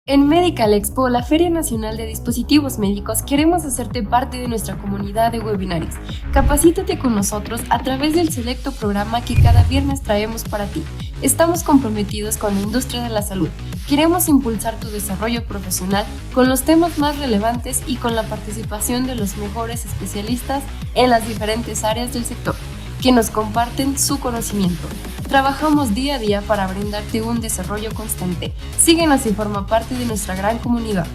En Medical Expo, la Feria Nacional de Dispositivos Médicos, queremos hacerte parte de nuestra comunidad de webinarios. Capacítate con nosotros a través del selecto programa que cada viernes traemos para ti. Estamos comprometidos con la industria de la salud. Queremos impulsar tu desarrollo profesional con los temas más relevantes y con la participación de los mejores especialistas en las diferentes áreas del sector, que nos comparten su conocimiento. Trabajamos día a día para brindarte un desarrollo constante. Síguenos y forma parte de nuestra gran comunidad.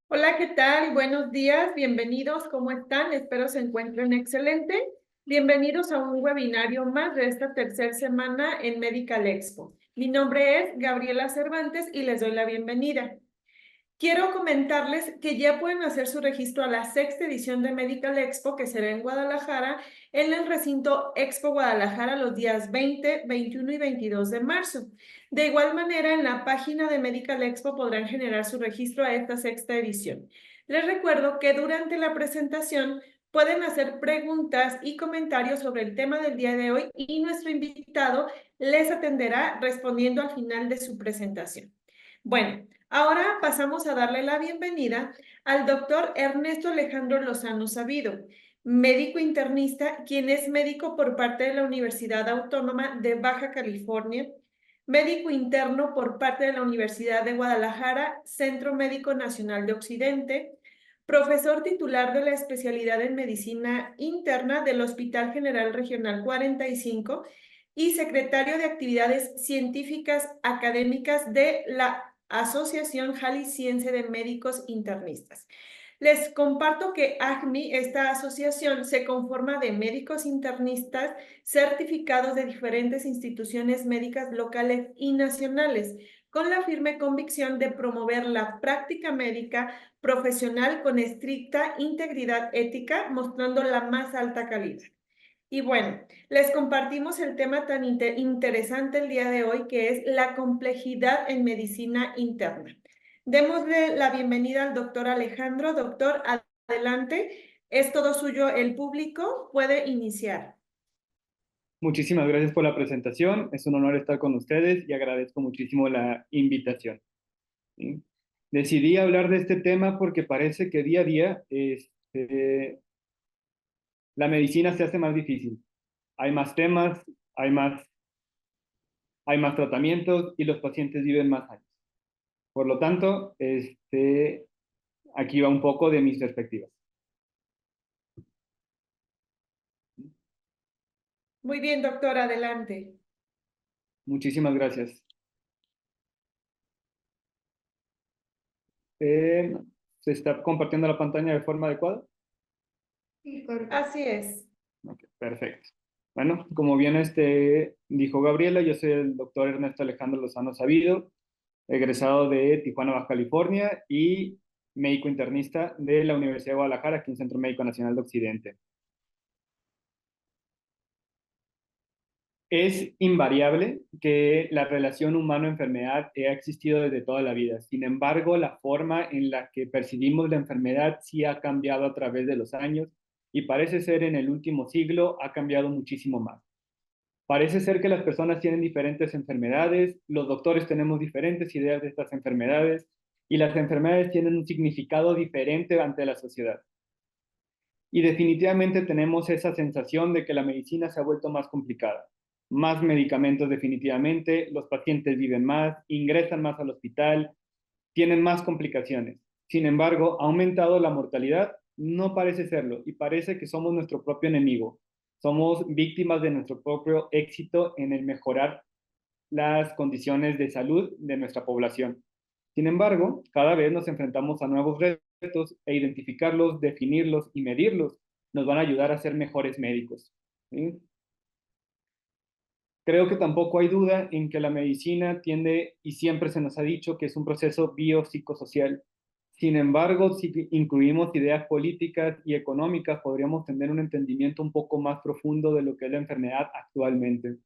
Hola, ¿qué tal? Buenos días, bienvenidos, ¿cómo están? Espero se encuentren excelente. Bienvenidos a un webinario más de esta tercera semana en Medical Expo. Mi nombre es Gabriela Cervantes y les doy la bienvenida. Quiero comentarles que ya pueden hacer su registro a la sexta edición de Medical Expo, que será en Guadalajara, en el recinto Expo Guadalajara los días 20, 21 y 22 de marzo. De igual manera, en la página de Medical Expo podrán generar su registro a esta sexta edición. Les recuerdo que durante la presentación pueden hacer preguntas y comentarios sobre el tema del día de hoy y nuestro invitado les atenderá respondiendo al final de su presentación. Bueno, ahora pasamos a darle la bienvenida al doctor Ernesto Alejandro Lozano Sabido, médico internista, quien es médico por parte de la Universidad Autónoma de Baja California, médico interno por parte de la Universidad de Guadalajara, Centro Médico Nacional de Occidente, profesor titular de la especialidad en medicina interna del Hospital General Regional 45 y secretario de Actividades Científicas Académicas de la Asociación Jalisciense de Médicos Internistas. Les comparto que ACMI, esta asociación, se conforma de médicos internistas certificados de diferentes instituciones médicas locales y nacionales, con la firme convicción de promover la práctica médica profesional con estricta integridad ética, mostrando la más alta calidad. Y bueno, les compartimos el tema tan interesante el día de hoy, que es la complejidad en medicina interna. Démosle la bienvenida al doctor Alejandro. Doctor, adelante. Es todo suyo el público. Puede iniciar. Muchísimas gracias por la presentación. Es un honor estar con ustedes y agradezco muchísimo la invitación. ¿Sí? Decidí hablar de este tema porque parece que día a día la medicina se hace más difícil. Hay más temas, hay más, hay más tratamientos y los pacientes viven más años. Por lo tanto, aquí va un poco de mis perspectivas. Muy bien, doctor, adelante. Muchísimas gracias. Eh, ¿Se está compartiendo la pantalla de forma adecuada? Sí, correcto. Así es. Ok, perfecto. Bueno, como bien dijo Gabriela, yo soy el doctor Ernesto Alejandro Lozano Sabido, egresado de Tijuana, Baja California y médico internista de la Universidad de Guadalajara, aquí en Centro Médico Nacional de Occidente. Es invariable que la relación humano-enfermedad ha existido desde toda la vida. Sin embargo, la forma en la que percibimos la enfermedad sí ha cambiado a través de los años y parece ser en el último siglo ha cambiado muchísimo más. Parece ser que las personas tienen diferentes enfermedades, los doctores tenemos diferentes ideas de estas enfermedades y las enfermedades tienen un significado diferente ante la sociedad. Y definitivamente tenemos esa sensación de que la medicina se ha vuelto más complicada. Más medicamentos definitivamente, los pacientes viven más, ingresan más al hospital, tienen más complicaciones. Sin embargo, ¿ha aumentado la mortalidad? No parece serlo y parece que somos nuestro propio enemigo. Somos víctimas de nuestro propio éxito en el mejorar las condiciones de salud de nuestra población. Sin embargo, cada vez nos enfrentamos a nuevos retos e identificarlos, definirlos y medirlos nos van a ayudar a ser mejores médicos. ¿Sí? Creo que tampoco hay duda en que la medicina tiende, y siempre se nos ha dicho, que es un proceso biopsicosocial. Sin embargo, si incluimos ideas políticas y económicas, podríamos tener un entendimiento un poco más profundo de lo que es la enfermedad actualmente.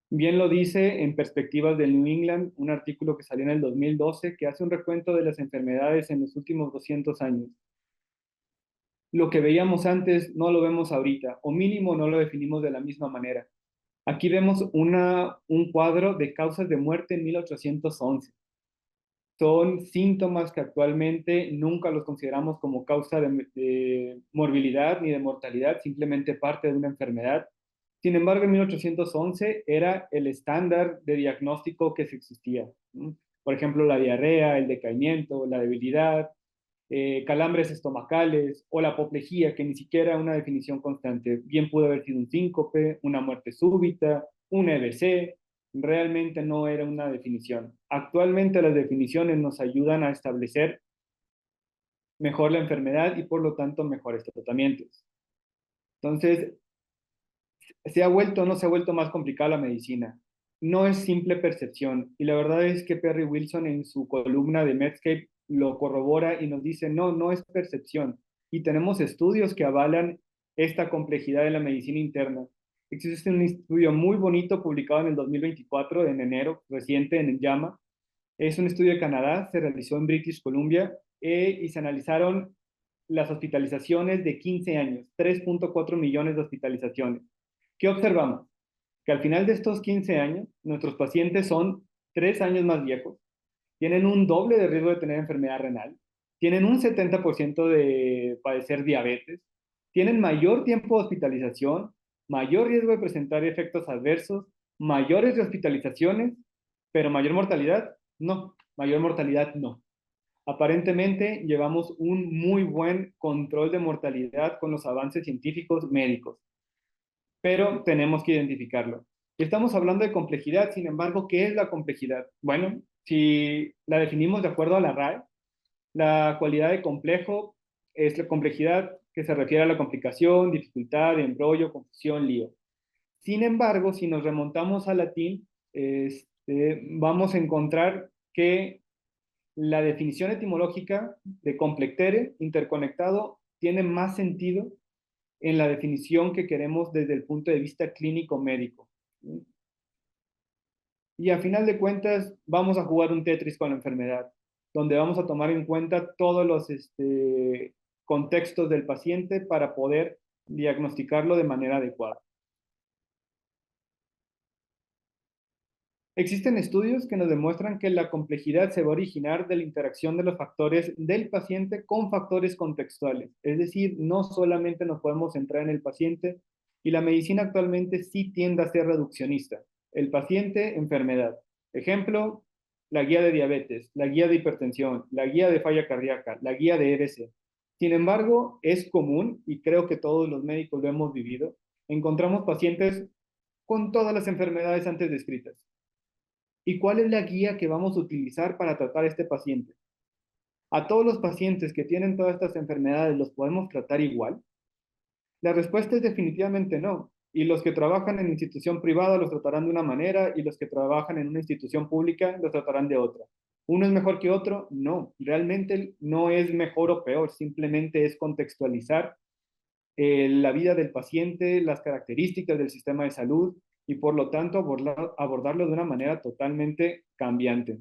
Bien lo dice en Perspectivas del New England, un artículo que salió en el 2012 que hace un recuento de las enfermedades en los últimos 200 años. Lo que veíamos antes no lo vemos ahorita, o mínimo no lo definimos de la misma manera. Aquí vemos un cuadro de causas de muerte en 1811. Son síntomas que actualmente nunca los consideramos como causa de morbilidad ni de mortalidad, simplemente parte de una enfermedad. Sin embargo, en 1811 era el estándar de diagnóstico que se existía, ¿no? Por ejemplo, la diarrea, el decaimiento, la debilidad, calambres estomacales o la apoplejía, que ni siquiera una definición constante. Bien pudo haber sido un síncope, una muerte súbita, un EBC, realmente no era una definición. Actualmente las definiciones nos ayudan a establecer mejor la enfermedad y por lo tanto mejores tratamientos. Entonces, ¿se ha vuelto o no se ha vuelto más complicada la medicina? No es simple percepción. Y la verdad es que Perry Wilson en su columna de Medscape lo corrobora y nos dice, no, no es percepción. Y tenemos estudios que avalan esta complejidad de la medicina interna. Existe un estudio muy bonito publicado en el 2024, en enero, reciente, en JAMA. Es un estudio de Canadá, se realizó en British Columbia y se analizaron las hospitalizaciones de 15 años, 3.4 millones de hospitalizaciones. ¿Qué observamos? Que al final de estos 15 años, nuestros pacientes son 3 años más viejos, tienen un doble de riesgo de tener enfermedad renal, tienen un 70% de padecer diabetes, tienen mayor tiempo de hospitalización, mayor riesgo de presentar efectos adversos, mayores hospitalizaciones, pero mayor mortalidad, no, mayor mortalidad no. Aparentemente llevamos un muy buen control de mortalidad con los avances científicos médicos, pero tenemos que identificarlo. Estamos hablando de complejidad, sin embargo, ¿qué es la complejidad? Bueno, si la definimos de acuerdo a la RAE, la cualidad de complejo es la complejidad que se refiere a la complicación, dificultad, embrollo, confusión, lío. Sin embargo, si nos remontamos al latín, vamos a encontrar que la definición etimológica de complexere, interconectado, tiene más sentido en la definición que queremos desde el punto de vista clínico médico. Y a final de cuentas, vamos a jugar un Tetris con la enfermedad, donde vamos a tomar en cuenta todos los contextos del paciente para poder diagnosticarlo de manera adecuada. Existen estudios que nos demuestran que la complejidad se va a originar de la interacción de los factores del paciente con factores contextuales. Es decir, no solamente nos podemos centrar en el paciente, y la medicina actualmente sí tiende a ser reduccionista. El paciente, enfermedad. Ejemplo, la guía de diabetes, la guía de hipertensión, la guía de falla cardíaca, la guía de EBC. Sin embargo, es común, y creo que todos los médicos lo hemos vivido, encontramos pacientes con todas las enfermedades antes descritas. ¿Y cuál es la guía que vamos a utilizar para tratar a este paciente? ¿A todos los pacientes que tienen todas estas enfermedades los podemos tratar igual? La respuesta es definitivamente no. Y los que trabajan en institución privada los tratarán de una manera y los que trabajan en una institución pública los tratarán de otra. ¿Uno es mejor que otro? No, realmente no es mejor o peor, simplemente es contextualizar la vida del paciente, las características del sistema de salud y por lo tanto abordarlo de una manera totalmente cambiante.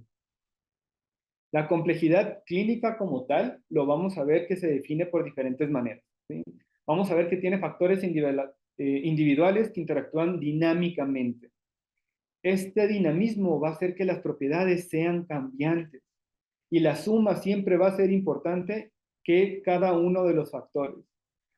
La complejidad clínica como tal lo vamos a ver que se define por diferentes maneras, ¿sí? Vamos a ver que tiene factores individuales que interactúan dinámicamente. Este dinamismo va a hacer que las propiedades sean cambiantes y la suma siempre va a ser importante que cada uno de los factores.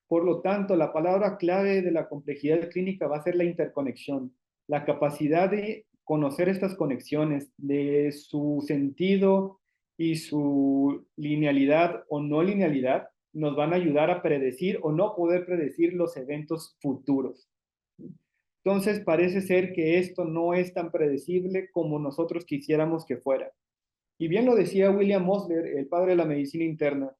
Por lo tanto, la palabra clave de la complejidad clínica va a ser la interconexión, la capacidad de conocer estas conexiones, de su sentido y su linealidad o no linealidad, nos van a ayudar a predecir o no poder predecir los eventos futuros. Entonces, parece ser que esto no es tan predecible como nosotros quisiéramos que fuera. Y bien lo decía William Osler, el padre de la medicina interna.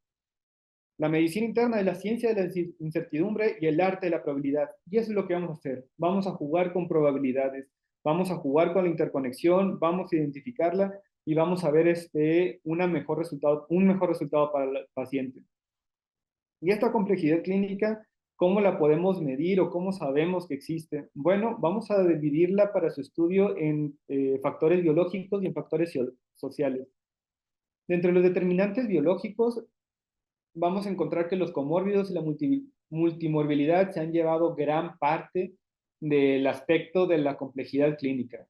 La medicina interna es la ciencia de la incertidumbre y el arte de la probabilidad. Y eso es lo que vamos a hacer. Vamos a jugar con probabilidades, vamos a jugar con la interconexión, vamos a identificarla y vamos a ver un mejor resultado para el paciente. Y esta complejidad clínica, ¿cómo la podemos medir o cómo sabemos que existe? Bueno, vamos a dividirla para su estudio en factores biológicos y en factores sociales. Dentro de los determinantes biológicos, vamos a encontrar que los comórbidos y la multimorbilidad se han llevado gran parte del aspecto de la complejidad clínica.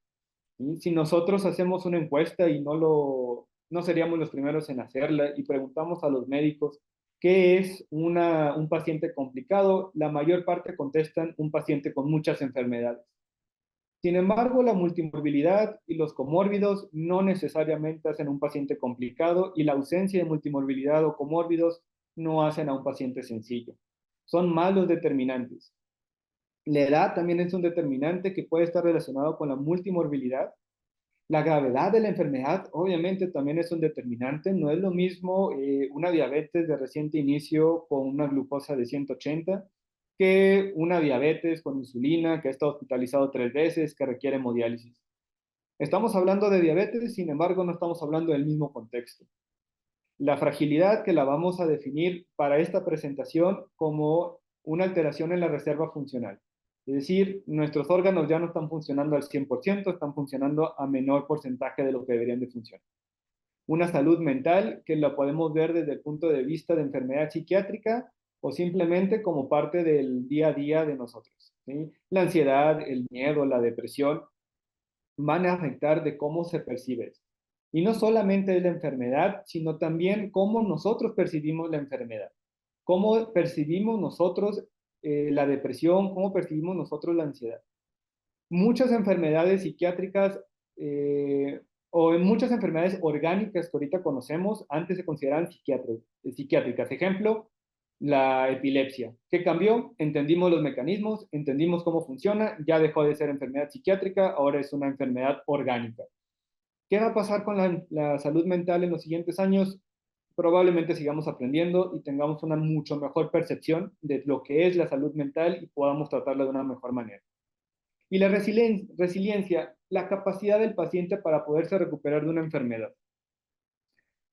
¿Sí? Si nosotros hacemos una encuesta y no seríamos los primeros en hacerla y preguntamos a los médicos qué es un paciente complicado, la mayor parte contestan un paciente con muchas enfermedades. Sin embargo, la multimorbilidad y los comórbidos no necesariamente hacen un paciente complicado y la ausencia de multimorbilidad o comórbidos no hacen a un paciente sencillo. Son más los determinantes. La edad también es un determinante que puede estar relacionado con la multimorbilidad. La gravedad de la enfermedad obviamente también es un determinante. No es lo mismo una diabetes de reciente inicio con una glucosa de 180 que una diabetes con insulina que está hospitalizado 3 veces, que requiere hemodiálisis. Estamos hablando de diabetes, sin embargo, no estamos hablando del mismo contexto. La fragilidad que la vamos a definir para esta presentación como una alteración en la reserva funcional. Es decir, nuestros órganos ya no están funcionando al 100%, están funcionando a menor porcentaje de lo que deberían de funcionar. Una salud mental que la podemos ver desde el punto de vista de enfermedad psiquiátrica o simplemente como parte del día a día de nosotros, ¿sí? La ansiedad, el miedo, la depresión van a afectar de cómo se percibe esto. Y no solamente es la enfermedad, sino también cómo nosotros percibimos la enfermedad, cómo percibimos nosotros la depresión, cómo percibimos nosotros la ansiedad. Muchas enfermedades psiquiátricas o en muchas enfermedades orgánicas que ahorita conocemos, antes se consideraban psiquiátricas. Ejemplo, la epilepsia. ¿Qué cambió? Entendimos los mecanismos, entendimos cómo funciona, ya dejó de ser enfermedad psiquiátrica, ahora es una enfermedad orgánica. ¿Qué va a pasar con la salud mental en los siguientes años? Probablemente sigamos aprendiendo y tengamos una mucho mejor percepción de lo que es la salud mental y podamos tratarla de una mejor manera. Y la resiliencia, la capacidad del paciente para poderse recuperar de una enfermedad.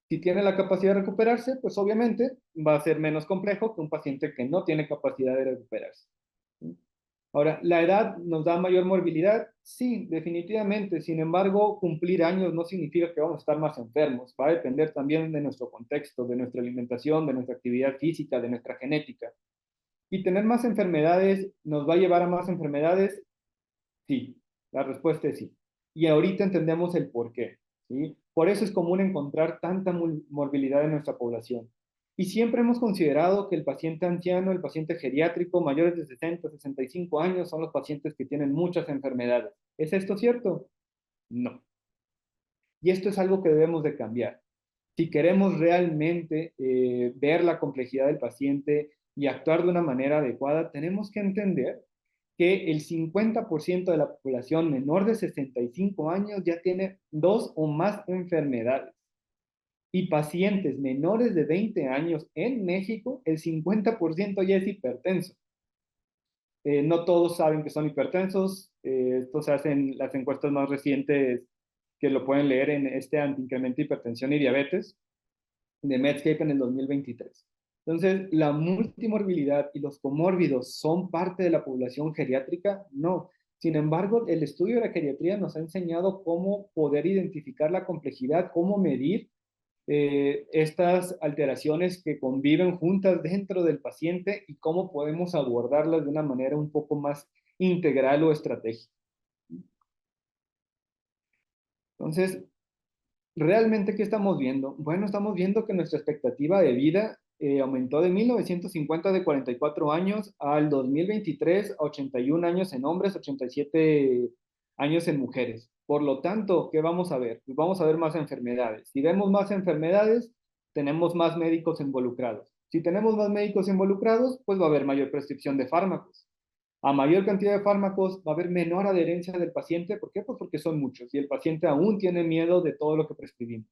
Si tiene la capacidad de recuperarse, pues obviamente va a ser menos complejo que un paciente que no tiene capacidad de recuperarse. Ahora, ¿la edad nos da mayor morbilidad? Sí, definitivamente. Sin embargo, cumplir años no significa que vamos a estar más enfermos. Va a depender también de nuestro contexto, de nuestra alimentación, de nuestra actividad física, de nuestra genética. ¿Y tener más enfermedades nos va a llevar a más enfermedades? Sí, la respuesta es sí. Y ahorita entendemos el por qué, ¿sí? Por eso es común encontrar tanta morbilidad en nuestra población. Y siempre hemos considerado que el paciente anciano, el paciente geriátrico, mayores de 60, 65 años, son los pacientes que tienen muchas enfermedades. ¿Es esto cierto? No. Y esto es algo que debemos de cambiar. Si queremos realmente ver la complejidad del paciente y actuar de una manera adecuada, tenemos que entender que el 50% de la población menor de 65 años ya tiene 2 o más enfermedades. Y pacientes menores de 20 años en México, el 50% ya es hipertenso. No todos saben que son hipertensos. Esto se hace en las encuestas más recientes que lo pueden leer en este antiincremento de hipertensión y diabetes de Medscape en el 2023. Entonces, ¿la multimorbilidad y los comórbidos son parte de la población geriátrica? No. Sin embargo, el estudio de la geriatría nos ha enseñado cómo poder identificar la complejidad, cómo medir estas alteraciones que conviven juntas dentro del paciente y cómo podemos abordarlas de una manera un poco más integral o estratégica. Entonces, ¿realmente qué estamos viendo? Bueno, estamos viendo que nuestra expectativa de vida aumentó de 1950 de 44 años al 2023 a 81 años en hombres, 87 años en mujeres. Por lo tanto, ¿qué vamos a ver? Pues vamos a ver más enfermedades. Si vemos más enfermedades, tenemos más médicos involucrados. Si tenemos más médicos involucrados, pues va a haber mayor prescripción de fármacos. A mayor cantidad de fármacos va a haber menor adherencia del paciente. ¿Por qué? Pues porque son muchos y el paciente aún tiene miedo de todo lo que prescribimos.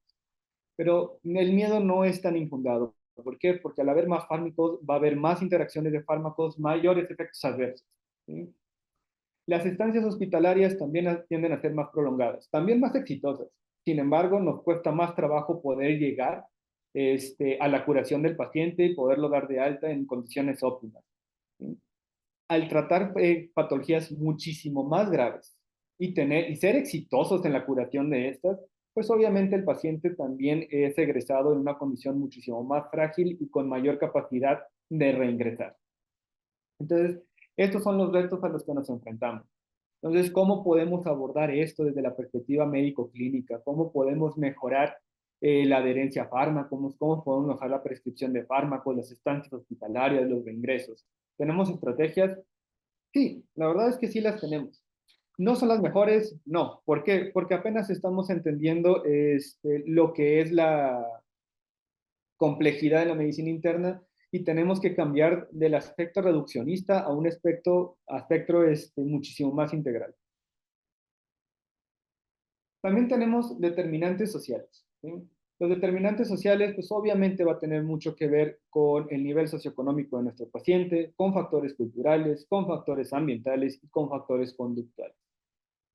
Pero el miedo no es tan infundado. ¿Por qué? Porque al haber más fármacos va a haber más interacciones de fármacos, mayores efectos adversos, ¿sí? Las estancias hospitalarias también tienden a ser más prolongadas, también más exitosas. Sin embargo, nos cuesta más trabajo poder llegar a la curación del paciente y poderlo dar de alta en condiciones óptimas, ¿sí? Al tratar patologías muchísimo más graves y ser exitosos en la curación de estas, pues obviamente el paciente también es egresado en una condición muchísimo más frágil y con mayor capacidad de reingresar. Entonces, Estos son los retos a los que nos enfrentamos. Entonces, ¿cómo podemos abordar esto desde la perspectiva médico-clínica? ¿Cómo podemos mejorar la adherencia a fármacos? ¿Cómo podemos mejorar la prescripción de fármacos, las estancias hospitalarias, los reingresos? ¿Tenemos estrategias? Sí, la verdad es que sí las tenemos. ¿No son las mejores? No. ¿Por qué? Porque apenas estamos entendiendo lo que es la complejidad de la medicina interna y tenemos que cambiar del aspecto reduccionista a un aspecto muchísimo más integral. También tenemos determinantes sociales, ¿sí? Los determinantes sociales, pues obviamente va a tener mucho que ver con el nivel socioeconómico de nuestro paciente, con factores culturales, con factores ambientales y con factores conductuales.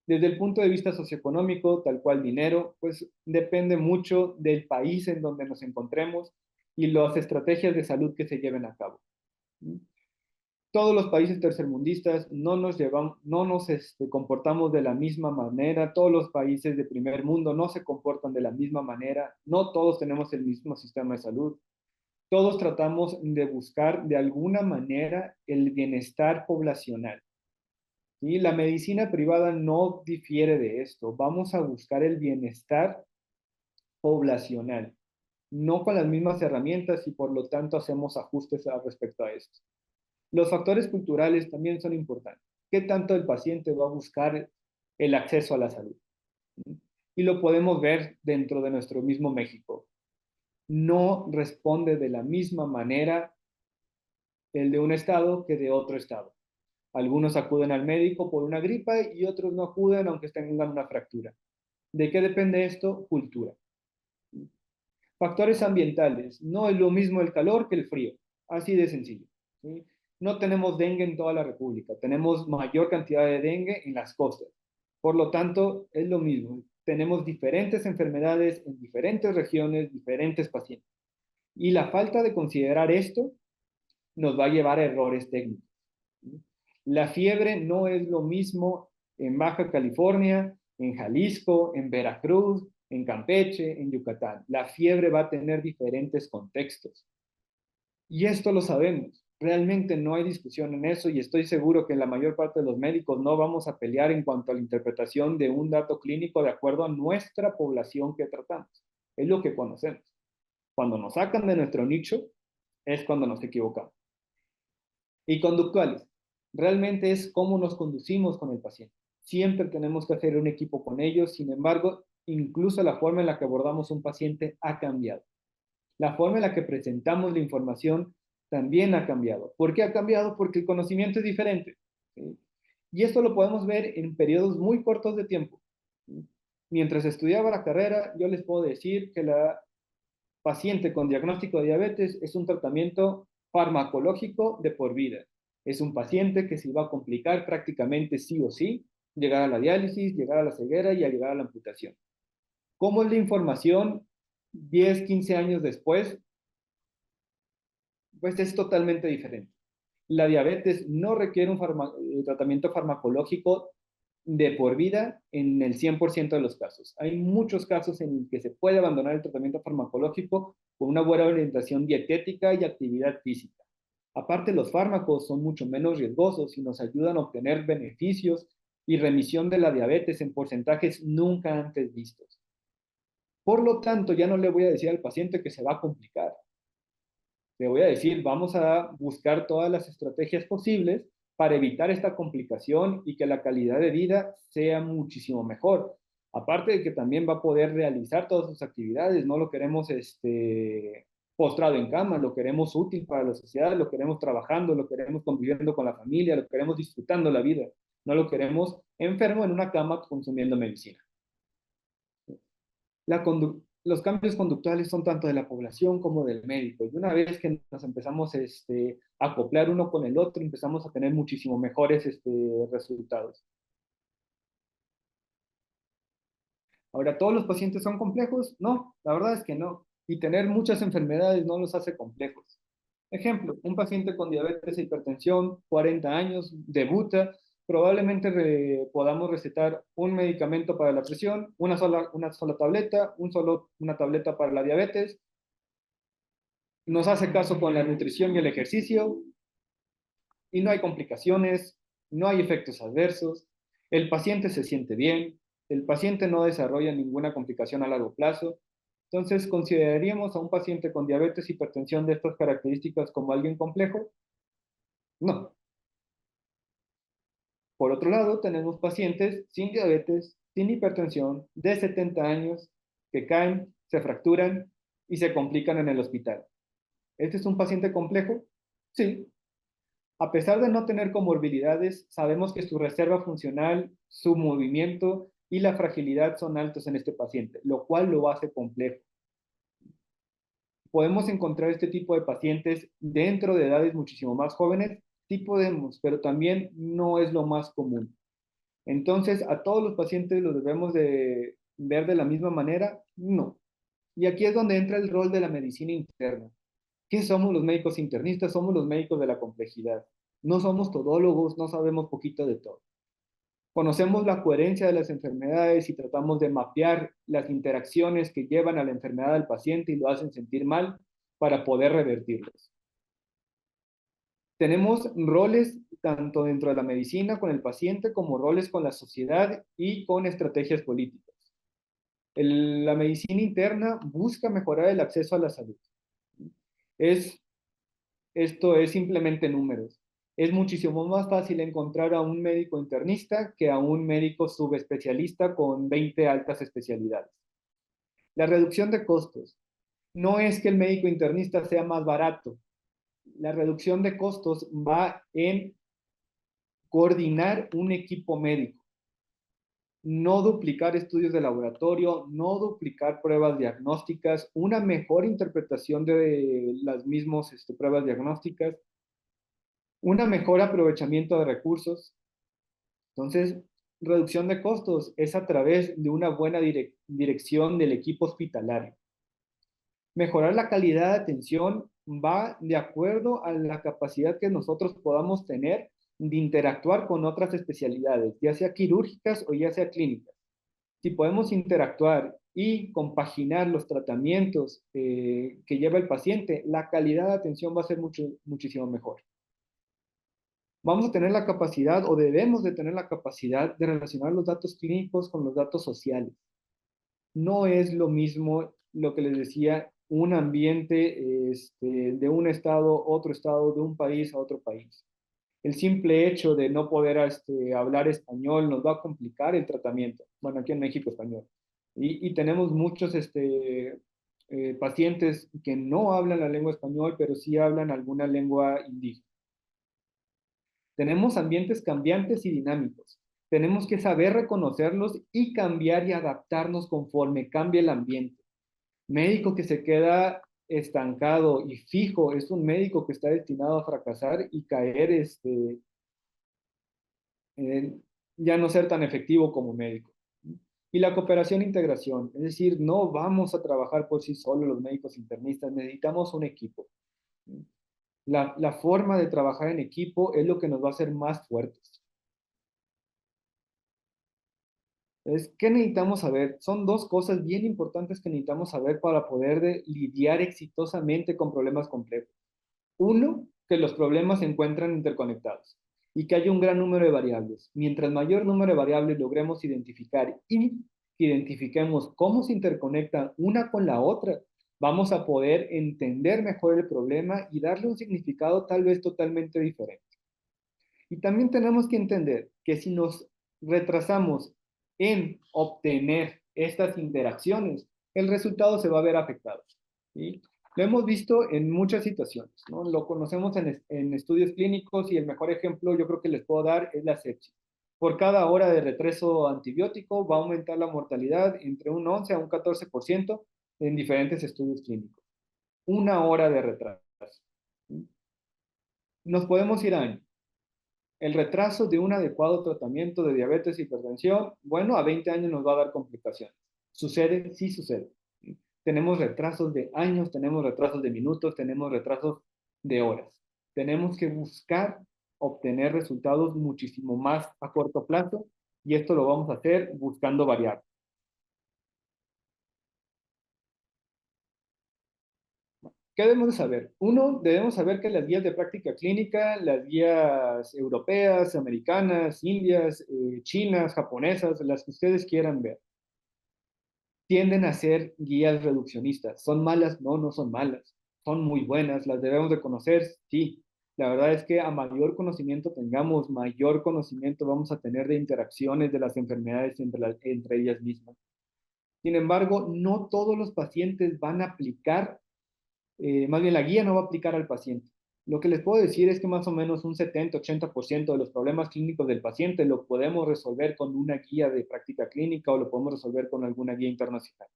Desde el punto de vista socioeconómico, tal cual dinero, pues depende mucho del país en donde nos encontremos y las estrategias de salud que se lleven a cabo. Todos los países tercermundistas no nos comportamos de la misma manera, todos los países de primer mundo no se comportan de la misma manera, no todos tenemos el mismo sistema de salud, todos tratamos de buscar de alguna manera el bienestar poblacional. ¿Sí? La medicina privada no difiere de esto, vamos a buscar el bienestar poblacional, no con las mismas herramientas y por lo tanto hacemos ajustes respecto a esto. Los factores culturales también son importantes. ¿Qué tanto el paciente va a buscar el acceso a la salud? Y lo podemos ver dentro de nuestro mismo México. No responde de la misma manera el de un estado que de otro estado. Algunos acuden al médico por una gripa y otros no acuden aunque tengan una fractura. ¿De qué depende esto? Cultura. Factores ambientales. No es lo mismo el calor que el frío. Así de sencillo. ¿Sí? No tenemos dengue en toda la República. Tenemos mayor cantidad de dengue en las costas. Por lo tanto, es lo mismo. Tenemos diferentes enfermedades en diferentes regiones, diferentes pacientes. Y la falta de considerar esto nos va a llevar a errores técnicos. La fiebre no es lo mismo en Baja California, en Jalisco, en Veracruz, en Campeche, en Yucatán. La fiebre va a tener diferentes contextos. Y esto lo sabemos. Realmente no hay discusión en eso y estoy seguro que la mayor parte de los médicos no vamos a pelear en cuanto a la interpretación de un dato clínico de acuerdo a nuestra población que tratamos. Es lo que conocemos. Cuando nos sacan de nuestro nicho es cuando nos equivocamos. Y conductuales. Realmente es cómo nos conducimos con el paciente. Siempre tenemos que hacer un equipo con ellos, sin embargo, incluso la forma en la que abordamos un paciente ha cambiado. La forma en la que presentamos la información también ha cambiado. ¿Por qué ha cambiado? Porque el conocimiento es diferente. ¿Sí? Y esto lo podemos ver en periodos muy cortos de tiempo. ¿Sí? Mientras estudiaba la carrera, yo les puedo decir que la paciente con diagnóstico de diabetes es un tratamiento farmacológico de por vida. Es un paciente que se va a complicar prácticamente sí o sí, llegar a la diálisis, llegar a la ceguera y a llegar a la amputación. ¿Cómo es la información 10, 15 años después? Pues es totalmente diferente. La diabetes no requiere un tratamiento farmacológico de por vida en el 100% de los casos. Hay muchos casos en los que se puede abandonar el tratamiento farmacológico con una buena orientación dietética y actividad física. Aparte, los fármacos son mucho menos riesgosos y nos ayudan a obtener beneficios y remisión de la diabetes en porcentajes nunca antes vistos. Por lo tanto, ya no le voy a decir al paciente que se va a complicar. Le voy a decir, vamos a buscar todas las estrategias posibles para evitar esta complicación y que la calidad de vida sea muchísimo mejor. Aparte de que también va a poder realizar todas sus actividades, no lo queremos postrado en cama, lo queremos útil para la sociedad, lo queremos trabajando, lo queremos conviviendo con la familia, lo queremos disfrutando la vida, no lo queremos enfermo en una cama consumiendo medicina. Los cambios conductuales son tanto de la población como del médico. Y una vez que nos empezamos a acoplar uno con el otro, empezamos a tener muchísimo mejores resultados. Ahora, ¿todos los pacientes son complejos? No, la verdad es que no. Y tener muchas enfermedades no los hace complejos. Ejemplo, un paciente con diabetes e hipertensión, 40 años, debuta, probablemente podamos recetar un medicamento para la presión, una sola tableta, una tableta para la diabetes. Nos hace caso con la nutrición y el ejercicio. y no hay complicaciones, no hay efectos adversos, el paciente se siente bien, el paciente no desarrolla ninguna complicación a largo plazo. Entonces, ¿consideraríamos a un paciente con diabetes, hipertensión de estas características como alguien complejo? No. Por otro lado, tenemos pacientes sin diabetes, sin hipertensión, de 70 años, que caen, se fracturan y se complican en el hospital. ¿Este es un paciente complejo? Sí. A pesar de no tener comorbilidades, sabemos que su reserva funcional, su movimiento y la fragilidad son altos en este paciente, lo cual lo hace complejo. ¿Podemos encontrar este tipo de pacientes dentro de edades muchísimo más jóvenes? Sí podemos, pero también no es lo más común. Entonces, ¿a todos los pacientes los debemos de ver de la misma manera? No. Y aquí es donde entra el rol de la medicina interna. ¿Qué somos los médicos internistas? Somos los médicos de la complejidad. No somos todólogos, no sabemos poquito de todo. Conocemos la coherencia de las enfermedades y tratamos de mapear las interacciones que llevan a la enfermedad del paciente y lo hacen sentir mal para poder revertirlos. Tenemos roles tanto dentro de la medicina con el paciente como roles con la sociedad y con estrategias políticas. La medicina interna busca mejorar el acceso a la salud. Esto es simplemente números. Es muchísimo más fácil encontrar a un médico internista que a un médico subespecialista con 20 altas especialidades. La reducción de costos. No es que el médico internista sea más barato. La reducción de costos va en coordinar un equipo médico. No duplicar estudios de laboratorio, no duplicar pruebas diagnósticas, una mejor interpretación de las mismas pruebas diagnósticas, un mejor aprovechamiento de recursos. Entonces, reducción de costos es a través de una buena dirección del equipo hospitalario. Mejorar la calidad de atención va de acuerdo a la capacidad que nosotros podamos tener de interactuar con otras especialidades, ya sea quirúrgicas o ya sea clínicas. Si podemos interactuar y compaginar los tratamientos que lleva el paciente, la calidad de atención va a ser muchísimo mejor. Vamos a tener la capacidad o debemos de tener la capacidad de relacionar los datos clínicos con los datos sociales. No es lo mismo lo que les decía, un ambiente de un estado, otro estado, de un país a otro país. El simple hecho de no poder hablar español nos va a complicar el tratamiento. Bueno, aquí en México español. Y tenemos muchos pacientes que no hablan la lengua español, pero sí hablan alguna lengua indígena. Tenemos ambientes cambiantes y dinámicos. Tenemos que saber reconocerlos y cambiar y adaptarnos conforme cambie el ambiente. Médico que se queda estancado y fijo es un médico que está destinado a fracasar y caer, ya no ser tan efectivo como médico. Y la cooperación e integración, es decir, no vamos a trabajar por sí solos los médicos internistas, necesitamos un equipo. La forma de trabajar en equipo es lo que nos va a hacer más fuertes. ¿Qué necesitamos saber? Son dos cosas bien importantes que necesitamos saber para poder lidiar exitosamente con problemas complejos. Uno, que los problemas se encuentran interconectados y que hay un gran número de variables. Mientras mayor número de variables logremos identificar y identifiquemos cómo se interconectan una con la otra, vamos a poder entender mejor el problema y darle un significado tal vez totalmente diferente. Y también tenemos que entender que si nos retrasamos en obtener estas interacciones, el resultado se va a ver afectado. ¿Sí? Lo hemos visto en muchas situaciones, ¿no? Lo conocemos en estudios clínicos y el mejor ejemplo yo creo que les puedo dar es la sepsis. Por cada hora de retraso antibiótico va a aumentar la mortalidad entre un 11 a un 14% en diferentes estudios clínicos. Una hora de retraso. ¿Sí? Nos podemos ir a años. El retraso de un adecuado tratamiento de diabetes y hipertensión, bueno, a 20 años nos va a dar complicaciones. ¿Sucede? Sí sucede. Tenemos retrasos de años, tenemos retrasos de minutos, tenemos retrasos de horas. Tenemos que buscar obtener resultados muchísimo más a corto plazo y esto lo vamos a hacer buscando variar. ¿Qué debemos de saber? Uno, debemos saber que las guías de práctica clínica, las guías europeas, americanas, indias, chinas, japonesas, las que ustedes quieran ver, tienden a ser guías reduccionistas. ¿Son malas? No, no son malas. Son muy buenas, las debemos de conocer, sí. La verdad es que a mayor conocimiento tengamos, mayor conocimiento vamos a tener de interacciones de las enfermedades entre ellas mismas. Sin embargo, no todos los pacientes van a aplicar, más bien la guía no va a aplicar al paciente. Lo que les puedo decir es que más o menos un 70-80% de los problemas clínicos del paciente lo podemos resolver con una guía de práctica clínica o lo podemos resolver con alguna guía internacional.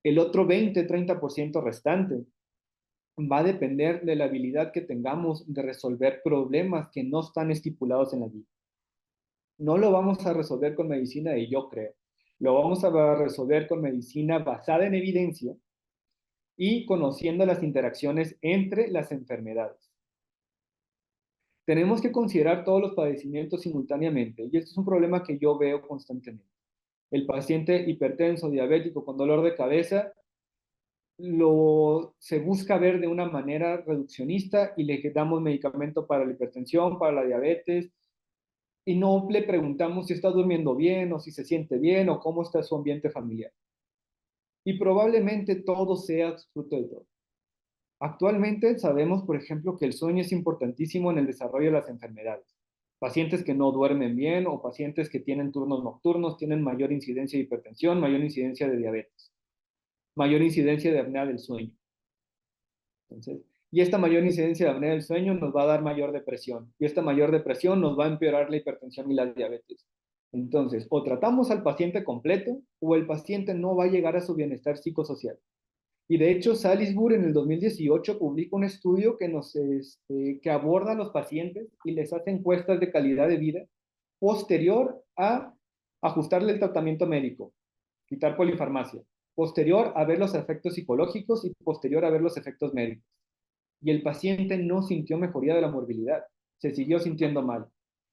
El otro 20-30% restante va a depender de la habilidad que tengamos de resolver problemas que no están estipulados en la guía. No lo vamos a resolver con medicina de yo creo. Lo vamos a resolver con medicina basada en evidencia y conociendo las interacciones entre las enfermedades. Tenemos que considerar todos los padecimientos simultáneamente y este es un problema que yo veo constantemente. El paciente hipertenso, diabético, con dolor de cabeza, se busca ver de una manera reduccionista y le damos medicamento para la hipertensión, para la diabetes, y no le preguntamos si está durmiendo bien o si se siente bien o cómo está su ambiente familiar. Y probablemente todo sea fruto de todo. Actualmente sabemos, por ejemplo, que el sueño es importantísimo en el desarrollo de las enfermedades. Pacientes que no duermen bien o pacientes que tienen turnos nocturnos tienen mayor incidencia de hipertensión, mayor incidencia de diabetes, mayor incidencia de apnea del sueño. Entonces, y esta mayor incidencia de apnea del sueño nos va a dar mayor depresión. Y esta mayor depresión nos va a empeorar la hipertensión y la diabetes. Entonces, o tratamos al paciente completo o el paciente no va a llegar a su bienestar psicosocial. Y de hecho, Salisbury en el 2018 publica un estudio que aborda a los pacientes y les hace encuestas de calidad de vida posterior a ajustarle el tratamiento médico, quitar polifarmacia, posterior a ver los efectos psicológicos y posterior a ver los efectos médicos. Y el paciente no sintió mejoría de la morbilidad, se siguió sintiendo mal.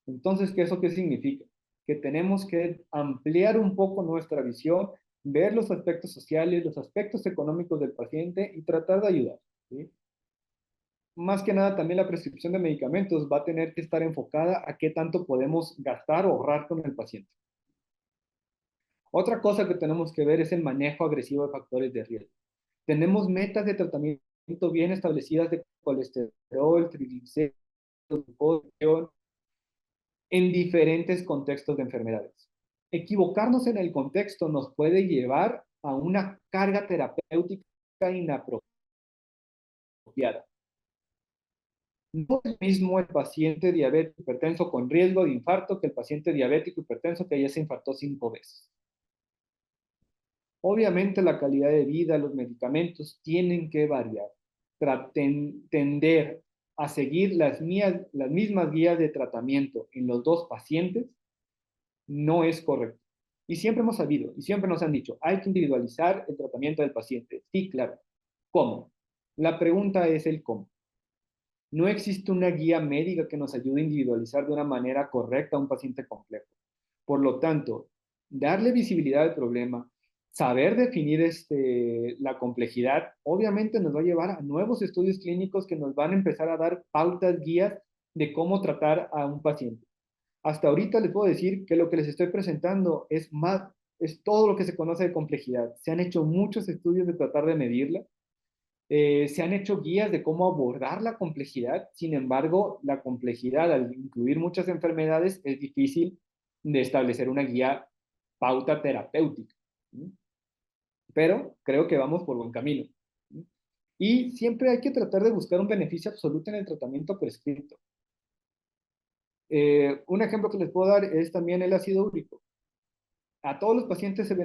Entonces, ¿eso qué significa? Que tenemos que ampliar un poco nuestra visión, ver los aspectos sociales, los aspectos económicos del paciente y tratar de ayudar, ¿sí? Más que nada, también la prescripción de medicamentos va a tener que estar enfocada a qué tanto podemos gastar o ahorrar con el paciente. Otra cosa que tenemos que ver es el manejo agresivo de factores de riesgo. Tenemos metas de tratamiento bien establecidas de colesterol, triglicéridos, en diferentes contextos de enfermedades. Equivocarnos en el contexto nos puede llevar a una carga terapéutica inapropiada. No es lo mismo el paciente diabético hipertenso con riesgo de infarto que el paciente diabético hipertenso que ya se infartó 5 veces. Obviamente la calidad de vida, los medicamentos tienen que variar. Tender a seguir las mismas guías de tratamiento en los dos pacientes no es correcto. Y siempre hemos sabido, y siempre nos han dicho, hay que individualizar el tratamiento del paciente. Sí, claro. ¿Cómo? La pregunta es el cómo. No existe una guía médica que nos ayude a individualizar de una manera correcta a un paciente complejo. Por lo tanto, darle visibilidad al problema, saber definir la complejidad, obviamente nos va a llevar a nuevos estudios clínicos que nos van a empezar a dar pautas, guías de cómo tratar a un paciente. Hasta ahorita les puedo decir que lo que les estoy presentando es todo lo que se conoce de complejidad. Se han hecho muchos estudios de tratar de medirla. Se han hecho guías de cómo abordar la complejidad. Sin embargo, la complejidad, al incluir muchas enfermedades, es difícil de establecer una guía pauta terapéutica. Pero creo que vamos por buen camino. Y siempre hay que tratar de buscar un beneficio absoluto en el tratamiento prescrito. Un ejemplo que les puedo dar es también el ácido úrico. ¿A todos los pacientes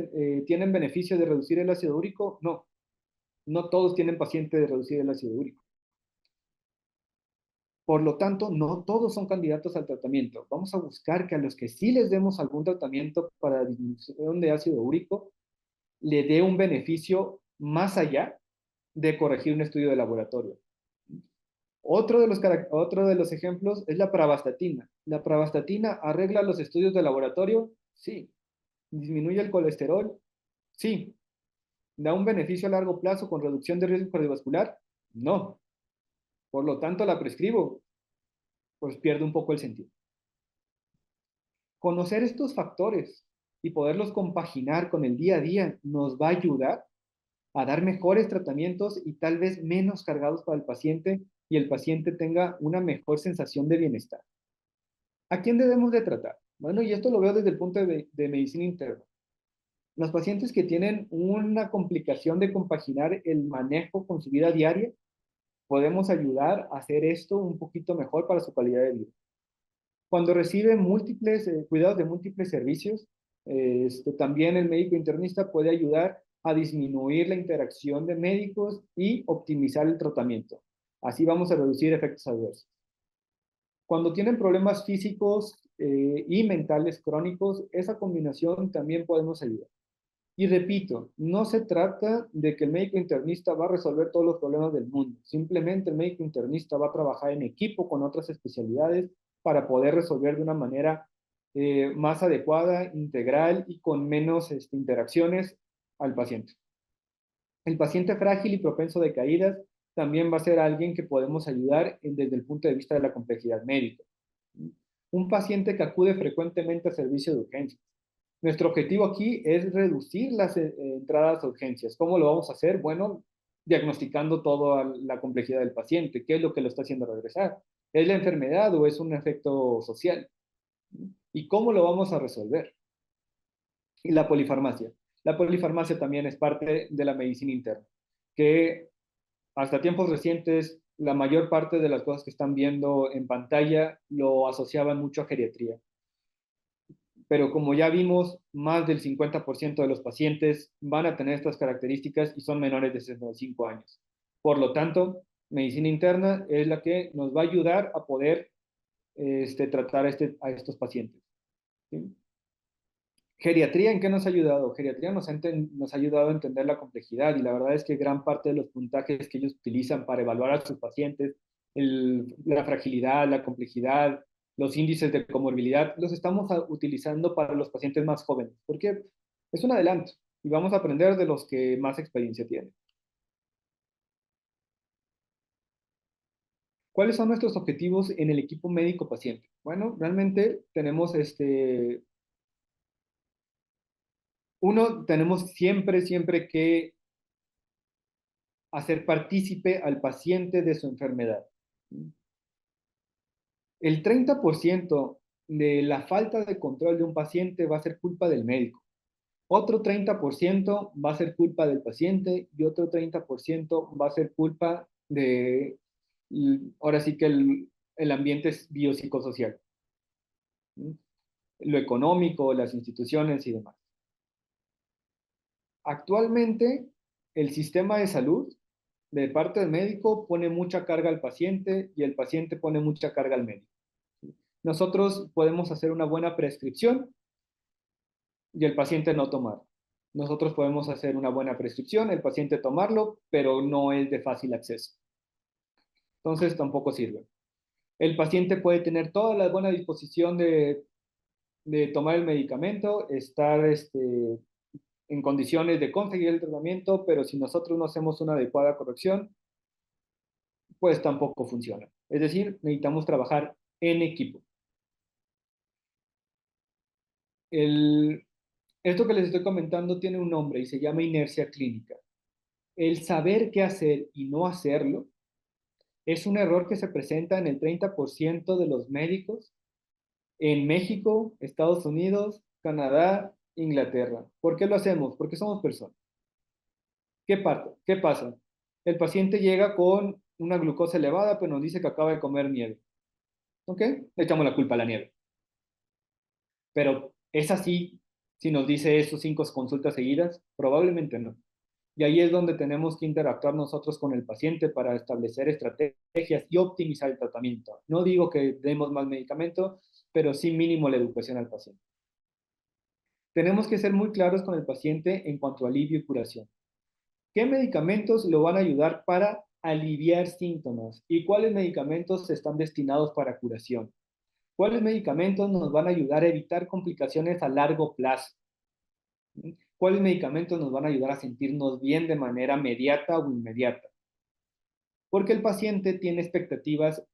tienen beneficio de reducir el ácido úrico? No. No todos tienen paciente de reducir el ácido úrico. Por lo tanto, no todos son candidatos al tratamiento. Vamos a buscar que a los que sí les demos algún tratamiento para disminución de ácido úrico, le dé un beneficio más allá de corregir un estudio de laboratorio. Otro de los ejemplos es la pravastatina. ¿La pravastatina arregla los estudios de laboratorio? Sí. ¿Disminuye el colesterol? Sí. ¿Da un beneficio a largo plazo con reducción de riesgo cardiovascular? No. Por lo tanto, la prescribo, pues pierde un poco el sentido. Conocer estos factores y poderlos compaginar con el día a día nos va a ayudar a dar mejores tratamientos y tal vez menos cargados para el paciente y el paciente tenga una mejor sensación de bienestar. ¿A quién debemos de tratar? Bueno, y esto lo veo desde el punto de medicina interna. Los pacientes que tienen una complicación de compaginar el manejo con su vida diaria, podemos ayudar a hacer esto un poquito mejor para su calidad de vida. Cuando recibe múltiples cuidados de múltiples servicios, también el médico internista puede ayudar a disminuir la interacción de médicos y optimizar el tratamiento. Así vamos a reducir efectos adversos. Cuando tienen problemas físicos y mentales crónicos, esa combinación también podemos ayudar. Y repito, no se trata de que el médico internista va a resolver todos los problemas del mundo. Simplemente el médico internista va a trabajar en equipo con otras especialidades para poder resolver de una manera más adecuada, integral y con menos interacciones al paciente. El paciente frágil y propenso de caídas también va a ser alguien que podemos ayudar desde el punto de vista de la complejidad médica. Un paciente que acude frecuentemente a servicio de urgencias. Nuestro objetivo aquí es reducir las entradas a urgencias. ¿Cómo lo vamos a hacer? Bueno, diagnosticando toda la complejidad del paciente. ¿Qué es lo que lo está haciendo regresar? ¿Es la enfermedad o es un efecto social? ¿Y cómo lo vamos a resolver? Y la polifarmacia. La polifarmacia también es parte de la medicina interna, que hasta tiempos recientes la mayor parte de las cosas que están viendo en pantalla lo asociaban mucho a geriatría. Pero como ya vimos, más del 50% de los pacientes van a tener estas características y son menores de 65 años. Por lo tanto, medicina interna es la que nos va a ayudar a poder tratar a estos pacientes. ¿Sí? Geriatría, ¿en qué nos ha ayudado? Geriatría nos ha ayudado a entender la complejidad y la verdad es que gran parte de los puntajes que ellos utilizan para evaluar a sus pacientes, la fragilidad, la complejidad, los índices de comorbilidad, los estamos utilizando para los pacientes más jóvenes, porque es un adelanto y vamos a aprender de los que más experiencia tienen. ¿Cuáles son nuestros objetivos en el equipo médico-paciente? Bueno, realmente tenemos tenemos siempre que hacer partícipe al paciente de su enfermedad. El 30% de la falta de control de un paciente va a ser culpa del médico. Otro 30% va a ser culpa del paciente y otro 30% va a ser culpa de, ahora sí que el ambiente biopsicosocial, lo económico, las instituciones y demás. Actualmente, el sistema de salud, de parte del médico, pone mucha carga al paciente y el paciente pone mucha carga al médico. Nosotros podemos hacer una buena prescripción y el paciente no tomar. Nosotros podemos hacer una buena prescripción, el paciente tomarlo, pero no es de fácil acceso. Entonces tampoco sirve. El paciente puede tener toda la buena disposición de tomar el medicamento, estar en condiciones de conseguir el tratamiento, pero si nosotros no hacemos una adecuada corrección, pues tampoco funciona. Es decir, necesitamos trabajar en equipo. Esto que les estoy comentando tiene un nombre y se llama inercia clínica. El saber qué hacer y no hacerlo es un error que se presenta en el 30% de los médicos en México, Estados Unidos, Canadá, Inglaterra. ¿Por qué lo hacemos? Porque somos personas. ¿Qué pasa? El paciente llega con una glucosa elevada, pero nos dice que acaba de comer nieve. ¿Ok? Le echamos la culpa a la nieve. Pero ¿es así si nos dice eso 5 consultas seguidas? Probablemente no. Y ahí es donde tenemos que interactuar nosotros con el paciente para establecer estrategias y optimizar el tratamiento. No digo que demos más medicamento, pero sí mínimo la educación al paciente. Tenemos que ser muy claros con el paciente en cuanto a alivio y curación. ¿Qué medicamentos lo van a ayudar para aliviar síntomas? ¿Y cuáles medicamentos están destinados para curación? ¿Cuáles medicamentos nos van a ayudar a evitar complicaciones a largo plazo? ¿Cuáles medicamentos nos van a ayudar a sentirnos bien de manera mediata o inmediata? Porque el paciente tiene expectativas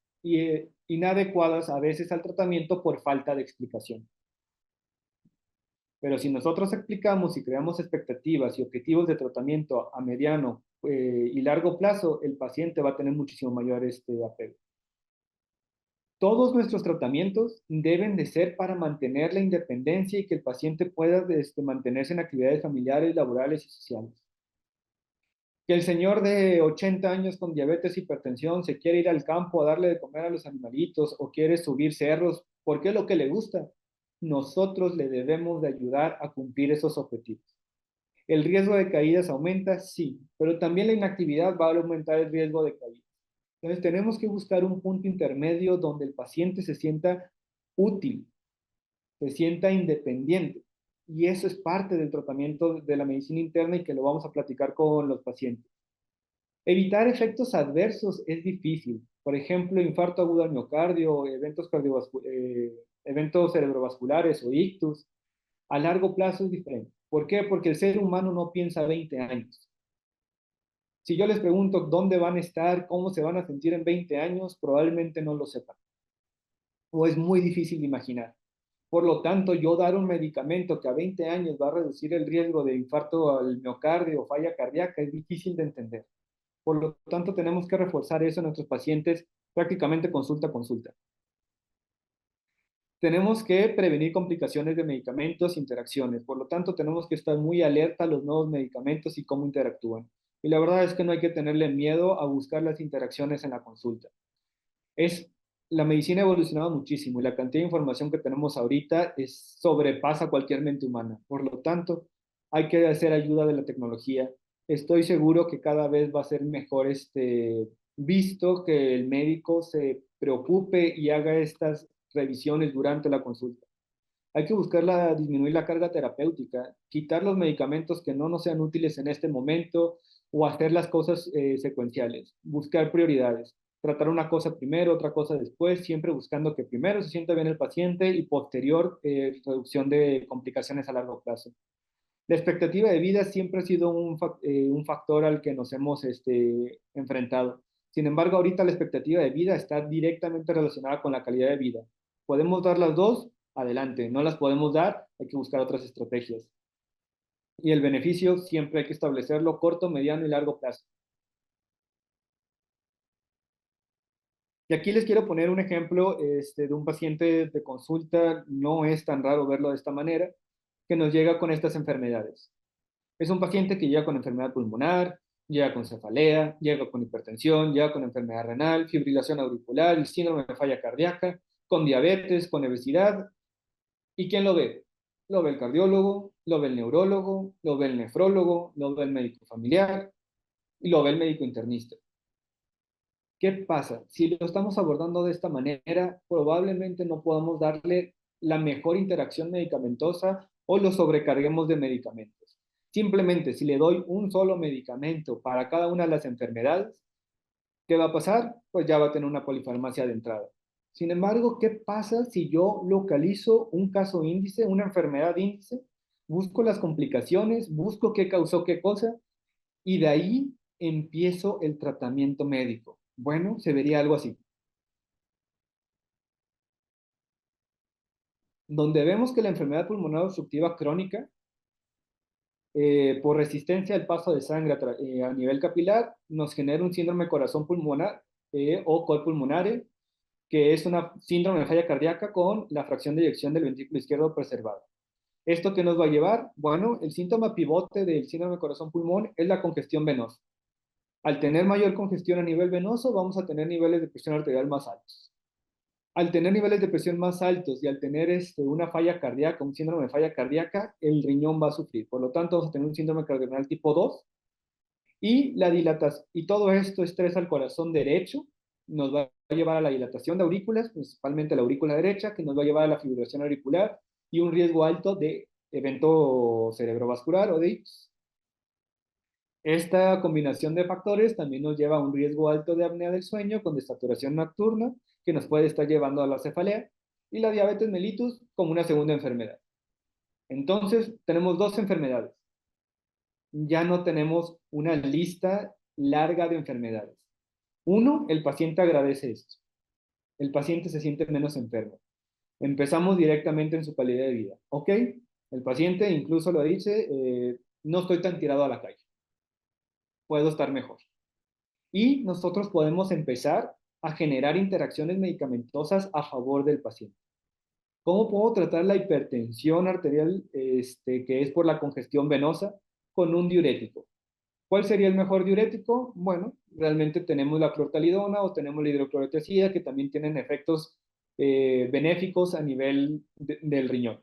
inadecuadas a veces al tratamiento por falta de explicación. Pero si nosotros explicamos y creamos expectativas y objetivos de tratamiento a mediano y largo plazo, el paciente va a tener muchísimo mayor apego. Todos nuestros tratamientos deben de ser para mantener la independencia y que el paciente pueda mantenerse en actividades familiares, laborales y sociales. Que el señor de 80 años con diabetes, hipertensión, se quiere ir al campo a darle de comer a los animalitos o quiere subir cerros, porque es lo que le gusta. Nosotros le debemos de ayudar a cumplir esos objetivos. ¿El riesgo de caídas aumenta? Sí, pero también la inactividad va a aumentar el riesgo de caídas. Entonces tenemos que buscar un punto intermedio donde el paciente se sienta útil, se sienta independiente. Y eso es parte del tratamiento de la medicina interna y que lo vamos a platicar con los pacientes. Evitar efectos adversos es difícil. Por ejemplo, infarto agudo al miocardio, eventos cerebrovasculares o ictus. A largo plazo es diferente. ¿Por qué? Porque el ser humano no piensa 20 años. Si yo les pregunto dónde van a estar, cómo se van a sentir en 20 años, probablemente no lo sepan. O es muy difícil de imaginar. Por lo tanto, yo dar un medicamento que a 20 años va a reducir el riesgo de infarto al miocardio o falla cardíaca es difícil de entender. Por lo tanto, tenemos que reforzar eso en nuestros pacientes prácticamente consulta a consulta. Tenemos que prevenir complicaciones de medicamentos, interacciones. Por lo tanto, tenemos que estar muy alerta a los nuevos medicamentos y cómo interactúan. Y la verdad es que no hay que tenerle miedo a buscar las interacciones en la consulta. La medicina ha evolucionado muchísimo y la cantidad de información que tenemos ahorita sobrepasa cualquier mente humana. Por lo tanto, hay que hacer ayuda de la tecnología. Estoy seguro que cada vez va a ser mejor visto que el médico se preocupe y haga estas revisiones durante la consulta. Hay que disminuir la carga terapéutica, quitar los medicamentos que no nos sean útiles en este momento o hacer las cosas secuenciales, buscar prioridades, tratar una cosa primero, otra cosa después, siempre buscando que primero se sienta bien el paciente y posterior reducción de complicaciones a largo plazo. La expectativa de vida siempre ha sido un factor al que nos hemos enfrentado. Sin embargo, ahorita la expectativa de vida está directamente relacionada con la calidad de vida. ¿Podemos dar las dos? Adelante. No las podemos dar, hay que buscar otras estrategias. Y el beneficio siempre hay que establecerlo corto, mediano y largo plazo. Y aquí les quiero poner un ejemplo de un paciente de consulta, no es tan raro verlo de esta manera, que nos llega con estas enfermedades. Es un paciente que llega con enfermedad pulmonar, llega con cefalea, llega con hipertensión, llega con enfermedad renal, fibrilación auricular, síndrome de falla cardíaca, con diabetes, con obesidad. ¿Y quién lo ve? Lo ve el cardiólogo, lo ve el neurólogo, lo ve el nefrólogo, lo ve el médico familiar y lo ve el médico internista. ¿Qué pasa? Si lo estamos abordando de esta manera, probablemente no podamos darle la mejor interacción medicamentosa o lo sobrecarguemos de medicamentos. Simplemente, si le doy un solo medicamento para cada una de las enfermedades, ¿qué va a pasar? Pues ya va a tener una polifarmacia de entrada. Sin embargo, ¿qué pasa si yo localizo un caso índice, una enfermedad índice, busco las complicaciones, busco qué causó qué cosa y de ahí empiezo el tratamiento médico? Bueno, se vería algo así. Donde vemos que la enfermedad pulmonar obstructiva crónica, por resistencia al paso de sangre a nivel capilar, nos genera un síndrome corazón pulmonar o col pulmonare, que es una síndrome de falla cardíaca con la fracción de eyección del ventrículo izquierdo preservada. ¿Esto qué nos va a llevar? Bueno, el síntoma pivote del síndrome corazón-pulmón es la congestión venosa. Al tener mayor congestión a nivel venoso, vamos a tener niveles de presión arterial más altos. Al tener niveles de presión más altos y al tener una falla cardíaca, un síndrome de falla cardíaca, el riñón va a sufrir. Por lo tanto, vamos a tener un síndrome cardiorenal tipo 2 y la dilatación. Y todo esto estresa al corazón derecho, nos va a llevar a la dilatación de aurículas, principalmente la aurícula derecha, que nos va a llevar a la fibrilación auricular y un riesgo alto de evento cerebrovascular o de ictus. Esta combinación de factores también nos lleva a un riesgo alto de apnea del sueño con desaturación nocturna, que nos puede estar llevando a la cefalea, y la diabetes mellitus como una segunda enfermedad. Entonces, tenemos dos enfermedades. Ya no tenemos una lista larga de enfermedades. Uno, el paciente agradece esto. El paciente se siente menos enfermo. Empezamos directamente en su calidad de vida. Ok, el paciente incluso lo dice, no estoy tan tirado a la calle, puedo estar mejor. Y nosotros podemos empezar a generar interacciones medicamentosas a favor del paciente. ¿Cómo puedo tratar la hipertensión arterial, que es por la congestión venosa, con un diurético? ¿Cuál sería el mejor diurético? Bueno, realmente tenemos la clortalidona o tenemos la hidroclorotiazida, que también tienen efectos benéficos a nivel del riñón.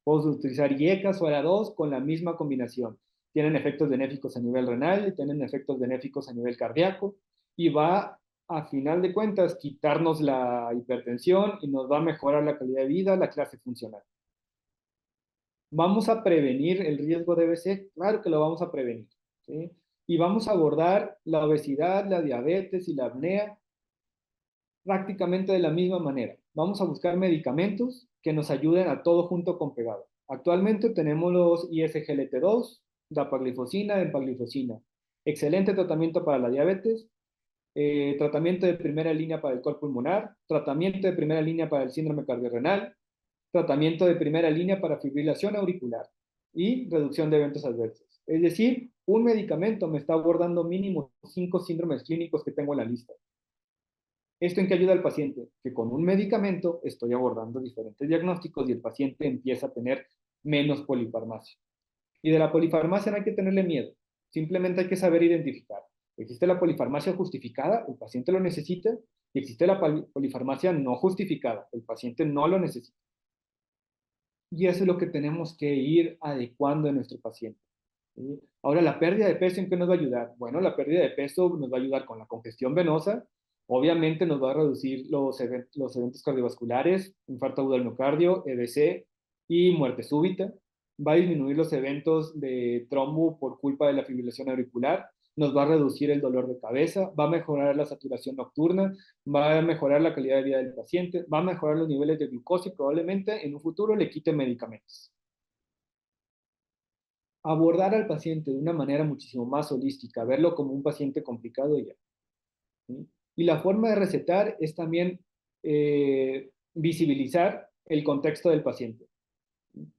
Puedo utilizar IECAS o ARA2 con la misma combinación. Tienen efectos benéficos a nivel renal, tienen efectos benéficos a nivel cardíaco y va, a final de cuentas, quitarnos la hipertensión y nos va a mejorar la calidad de vida, la clase funcional. ¿Vamos a prevenir el riesgo de BC? Claro que lo vamos a prevenir, ¿sí? Y vamos a abordar la obesidad, la diabetes y la apnea prácticamente de la misma manera. Vamos a buscar medicamentos que nos ayuden a todo junto con pegado. Actualmente tenemos los ISGLT2, dapaglifosina, empaglifosina. Excelente tratamiento para la diabetes, tratamiento de primera línea para el col pulmonar, tratamiento de primera línea para el síndrome cardiorrenal, tratamiento de primera línea para fibrilación auricular y reducción de eventos adversos. Es decir, un medicamento me está abordando mínimo 5 síndromes clínicos que tengo en la lista. ¿Esto en qué ayuda al paciente? Que con un medicamento estoy abordando diferentes diagnósticos y el paciente empieza a tener menos polifarmacia. Y de la polifarmacia no hay que tenerle miedo, simplemente hay que saber identificar. Existe la polifarmacia justificada, el paciente lo necesita, y existe la polifarmacia no justificada, el paciente no lo necesita. Y eso es lo que tenemos que ir adecuando en nuestro paciente. ¿Sí? Ahora, la pérdida de peso, ¿en qué nos va a ayudar? Bueno, la pérdida de peso nos va a ayudar con la congestión venosa, obviamente nos va a reducir los eventos cardiovasculares, infarto agudo del miocardio, EBC y muerte súbita. Va a disminuir los eventos de trombo por culpa de la fibrilación auricular, nos va a reducir el dolor de cabeza, va a mejorar la saturación nocturna, va a mejorar la calidad de vida del paciente, va a mejorar los niveles de glucosa y probablemente en un futuro le quite medicamentos. Abordar al paciente de una manera muchísimo más holística, verlo como un paciente complicado ya. ¿Sí? Y la forma de recetar es también visibilizar el contexto del paciente. ¿Sí?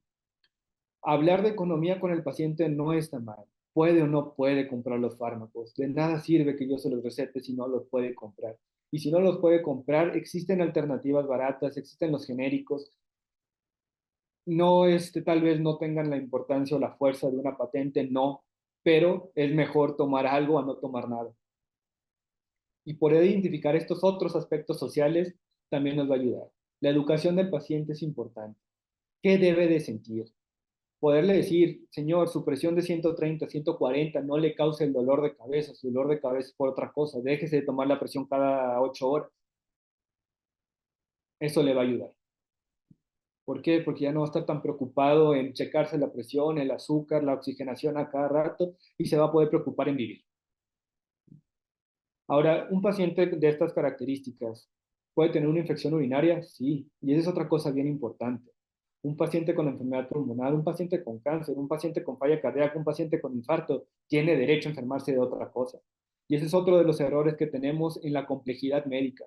Hablar de economía con el paciente no está mal. Puede o no puede comprar los fármacos. De nada sirve que yo se los recete si no los puede comprar. Y si no los puede comprar, existen alternativas baratas, existen los genéricos. No, tal vez no tengan la importancia o la fuerza de una patente, no, pero es mejor tomar algo a no tomar nada. Y poder identificar estos otros aspectos sociales también nos va a ayudar. La educación del paciente es importante. ¿Qué debe de sentir? Poderle decir, señor, su presión de 130, 140 no le causa el dolor de cabeza, su dolor de cabeza es por otra cosa, déjese de tomar la presión cada 8 horas. Eso le va a ayudar. ¿Por qué? Porque ya no va a estar tan preocupado en checarse la presión, el azúcar, la oxigenación a cada rato y se va a poder preocupar en vivir. Ahora, un paciente de estas características puede tener una infección urinaria, sí, y esa es otra cosa bien importante. Un paciente con enfermedad pulmonar, un paciente con cáncer, un paciente con falla cardíaca, un paciente con infarto, tiene derecho a enfermarse de otra cosa. Y ese es otro de los errores que tenemos en la complejidad médica.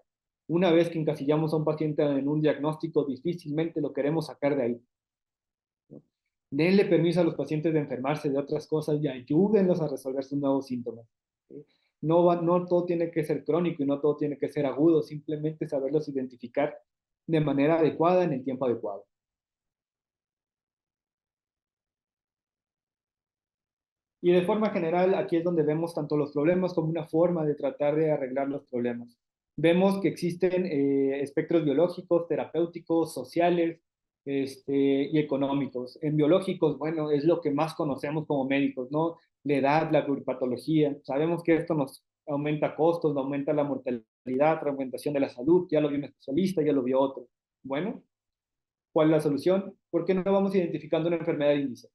Una vez que encasillamos a un paciente en un diagnóstico, difícilmente lo queremos sacar de ahí. Denle permiso a los pacientes de enfermarse de otras cosas y ayúdenlos a resolver sus nuevos síntomas. ¿Sí? No todo tiene que ser crónico y no todo tiene que ser agudo, simplemente saberlos identificar de manera adecuada en el tiempo adecuado. Y de forma general, aquí es donde vemos tanto los problemas como una forma de tratar de arreglar los problemas. Vemos que existen espectros biológicos, terapéuticos, sociales, y económicos. En biológicos, bueno, es lo que más conocemos como médicos, ¿no? La edad, la pluripatología. Sabemos que esto nos aumenta costos, nos aumenta la mortalidad, fragmentación de la salud, ya lo vio un especialista, ya lo vio otro. Bueno, ¿cuál es la solución? ¿Por qué no vamos identificando una enfermedad índice?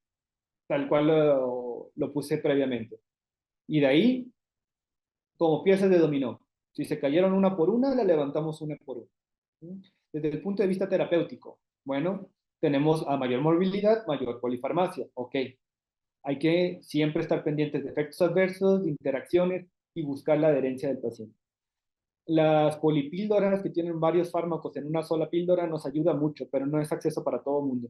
Tal cual lo puse previamente. Y de ahí, como piezas de dominó. Si se cayeron una por una, la levantamos una por una. Desde el punto de vista terapéutico, bueno, Tenemos a mayor morbilidad, mayor polifarmacia. Ok, hay que siempre estar pendientes de efectos adversos, de interacciones y buscar la adherencia del paciente. Las polipíldoras que tienen varios fármacos en una sola píldora nos ayuda mucho, pero no es acceso para todo el mundo.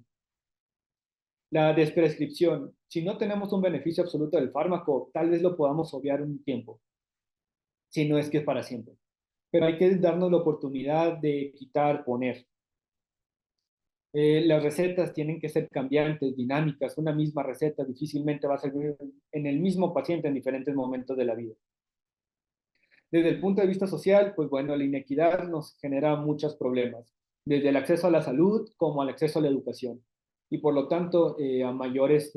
La desprescripción. Si no tenemos un beneficio absoluto del fármaco, tal vez lo podamos obviar un tiempo, si no es que es para siempre. Pero hay que darnos la oportunidad de quitar, poner. Las recetas tienen que ser cambiantes, dinámicas. Una misma receta difícilmente va a servir en el mismo paciente en diferentes momentos de la vida. Desde el punto de vista social, pues bueno, la inequidad nos genera muchos problemas, desde el acceso a la salud como al acceso a la educación. Y por lo tanto, a mayores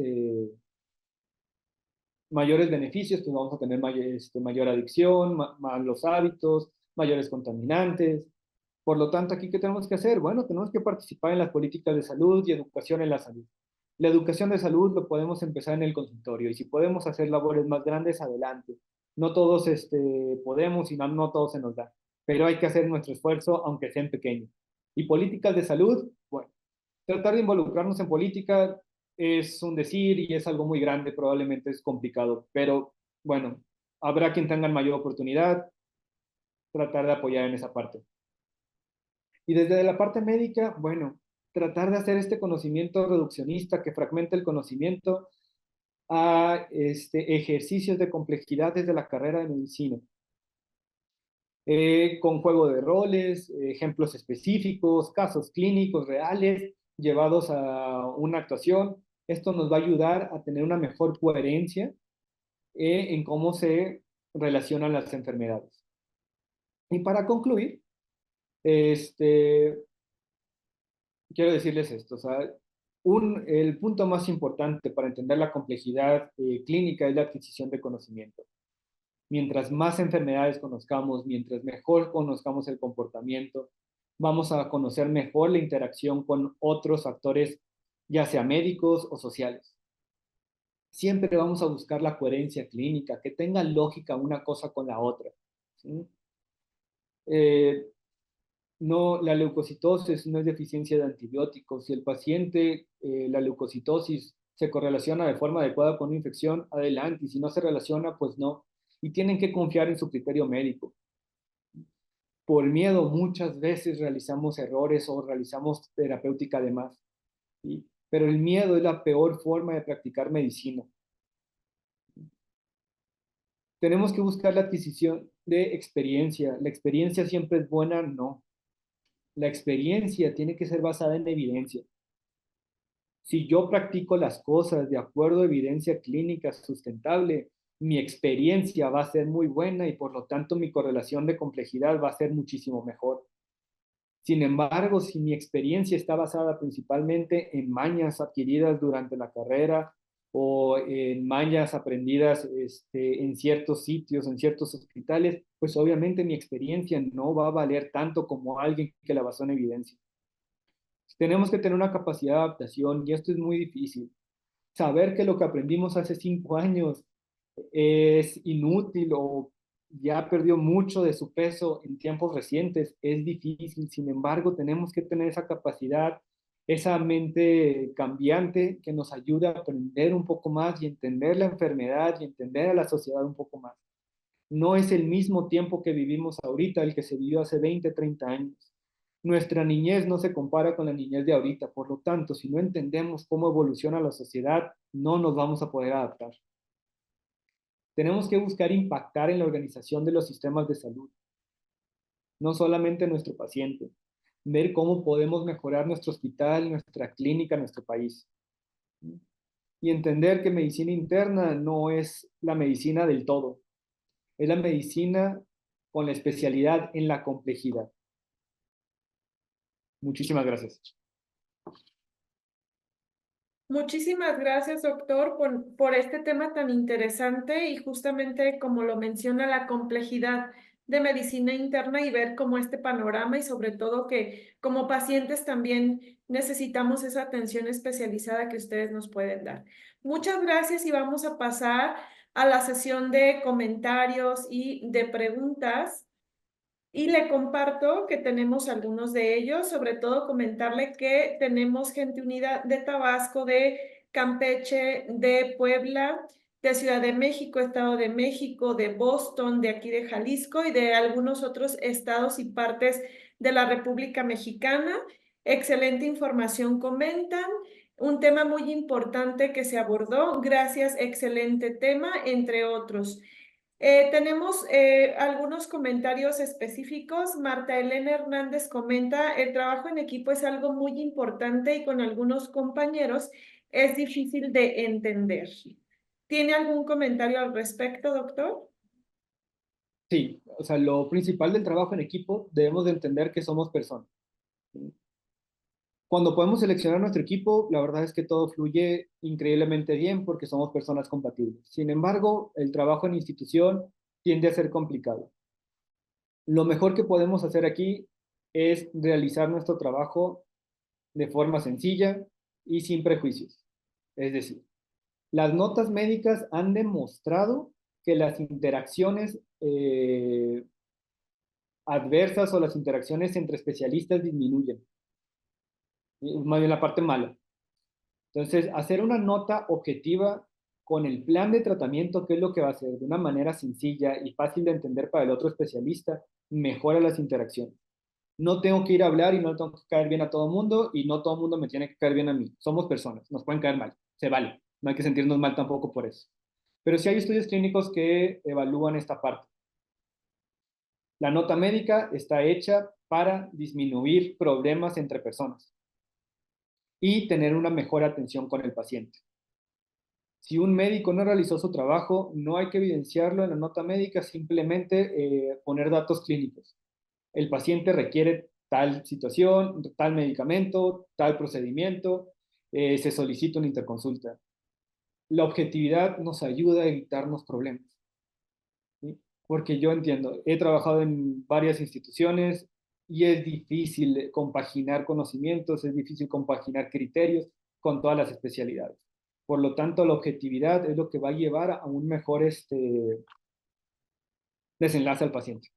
beneficios, pues vamos a tener mayor adicción, malos hábitos, mayores contaminantes. Por lo tanto, ¿aquí qué tenemos que hacer? Bueno, tenemos que participar en las políticas de salud y educación en la salud. La educación de salud lo podemos empezar en el consultorio y si podemos hacer labores más grandes, adelante. No todos podemos y no todos se nos da, pero hay que hacer nuestro esfuerzo aunque sean pequeños. Y políticas de salud, bueno, tratar de involucrarnos en política es un decir y es algo muy grande, probablemente es complicado, pero bueno, habrá quien tenga mayor oportunidad, tratar de apoyar en esa parte. Y desde la parte médica, bueno, tratar de hacer este conocimiento reduccionista que fragmenta el conocimiento a ejercicios de complejidad desde la carrera de medicina, con juego de roles, ejemplos específicos, casos clínicos reales llevados a una actuación. Esto nos va a ayudar a tener una mejor coherencia en cómo se relacionan las enfermedades. Y para concluir, quiero decirles esto, o sea, el punto más importante para entender la complejidad clínica es la adquisición de conocimiento. Mientras más enfermedades conozcamos, mientras mejor conozcamos el comportamiento, vamos a conocer mejor la interacción con otros actores, ya sea médicos o sociales. Siempre vamos a buscar la coherencia clínica, que tenga lógica una cosa con la otra. ¿Sí? No, la leucocitosis no es deficiencia de antibióticos. Si el paciente, la leucocitosis se correlaciona de forma adecuada con una infección, adelante. Y si no se relaciona, pues no. Y tienen que confiar en su criterio médico. Por miedo, muchas veces realizamos errores o realizamos terapéutica de más. ¿Sí? Pero el miedo es la peor forma de practicar medicina. Tenemos que buscar la adquisición de experiencia. ¿La experiencia siempre es buena? No. La experiencia tiene que ser basada en evidencia. Si yo practico las cosas de acuerdo a evidencia clínica sustentable, mi experiencia va a ser muy buena y por lo tanto mi correlación de complejidad va a ser muchísimo mejor. Sin embargo, si mi experiencia está basada principalmente en mañas adquiridas durante la carrera o en mañas aprendidas en ciertos sitios, en ciertos hospitales, pues obviamente mi experiencia no va a valer tanto como alguien que la basó en evidencia. Tenemos que tener una capacidad de adaptación y esto es muy difícil. Saber que lo que aprendimos hace 5 años es inútil o ya perdió mucho de su peso en tiempos recientes es difícil. Sin embargo, tenemos que tener esa capacidad, esa mente cambiante que nos ayude a aprender un poco más y entender la enfermedad y entender a la sociedad un poco más. No es el mismo tiempo que vivimos ahorita el que se vivió hace 20, 30 años. Nuestra niñez no se compara con la niñez de ahorita, por lo tanto, si no entendemos cómo evoluciona la sociedad, no nos vamos a poder adaptar. Tenemos que buscar impactar en la organización de los sistemas de salud, no solamente nuestro paciente, ver cómo podemos mejorar nuestro hospital, nuestra clínica, nuestro país. Y entender que medicina interna no es la medicina del todo, es la medicina con la especialidad en la complejidad. Muchísimas gracias. Muchísimas gracias, doctor, por este tema tan interesante y justamente como lo menciona, la complejidad de medicina interna y ver cómo este panorama y sobre todo que como pacientes también necesitamos esa atención especializada que ustedes nos pueden dar. Muchas gracias y vamos a pasar a la sesión de comentarios y de preguntas. Y le comparto que tenemos algunos de ellos, sobre todo comentarle que tenemos gente unida de Tabasco, de Campeche, de Puebla, de Ciudad de México, Estado de México, de Boston, de aquí de Jalisco y de algunos otros estados y partes de la República Mexicana. Excelente información, comentan. Un tema muy importante que se abordó. Gracias, excelente tema, entre otros. Tenemos algunos comentarios específicos. Marta Elena Hernández comenta, el trabajo en equipo es algo muy importante y con algunos compañeros es difícil de entender. ¿Tiene algún comentario al respecto, doctor? Sí, o sea, lo principal del trabajo en equipo debemos de entender que somos personas. Cuando podemos seleccionar nuestro equipo, la verdad es que todo fluye increíblemente bien porque somos personas compatibles. Sin embargo, el trabajo en institución tiende a ser complicado. Lo mejor que podemos hacer aquí es realizar nuestro trabajo de forma sencilla y sin prejuicios. Es decir, las notas médicas han demostrado que las interacciones adversas o las interacciones entre especialistas disminuyen. Más bien la parte mala. Entonces, hacer una nota objetiva con el plan de tratamiento, qué es lo que va a hacer de una manera sencilla y fácil de entender para el otro especialista, mejora las interacciones. No tengo que ir a hablar y no tengo que caer bien a todo mundo y no todo el mundo me tiene que caer bien a mí. Somos personas, nos pueden caer mal, se vale. No hay que sentirnos mal tampoco por eso. Pero sí hay estudios clínicos que evalúan esta parte. La nota médica está hecha para disminuir problemas entre personas y tener una mejor atención con el paciente. Si un médico no realizó su trabajo, no hay que evidenciarlo en la nota médica, simplemente poner datos clínicos. El paciente requiere tal situación, tal medicamento, tal procedimiento, se solicita una interconsulta. La objetividad nos ayuda a evitarnos problemas, ¿sí? Porque yo entiendo, he trabajado en varias instituciones y es difícil compaginar conocimientos, es difícil compaginar criterios con todas las especialidades. Por lo tanto, la objetividad es lo que va a llevar a un mejor desenlace al paciente.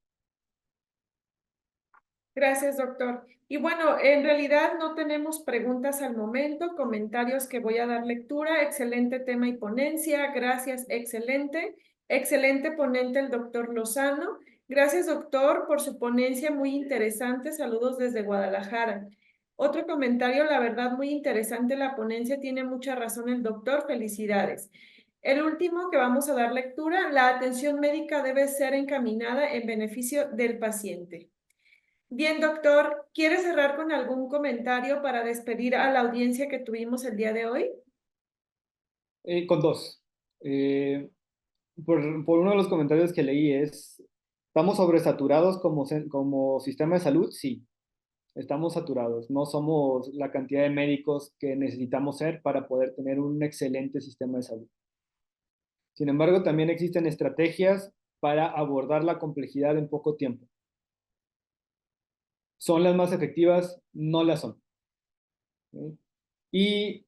Gracias, doctor. Y bueno, en realidad no tenemos preguntas al momento, comentarios que voy a dar lectura. Excelente tema y ponencia. Gracias, excelente. Excelente ponente el doctor Lozano. Gracias, doctor, por su ponencia muy interesante. Saludos desde Guadalajara. Otro comentario, la verdad, muy interesante la ponencia. Tiene mucha razón el doctor. Felicidades. El último que vamos a dar lectura, la atención médica debe ser encaminada en beneficio del paciente. Bien, doctor, ¿quiere cerrar con algún comentario para despedir a la audiencia que tuvimos el día de hoy? Con dos. Por uno de los comentarios que leí es, ¿estamos sobresaturados como sistema de salud? Sí, estamos saturados. No somos la cantidad de médicos que necesitamos ser para poder tener un excelente sistema de salud. Sin embargo, también existen estrategias para abordar la complejidad en poco tiempo. ¿Son las más efectivas? No las son. ¿Sí? Y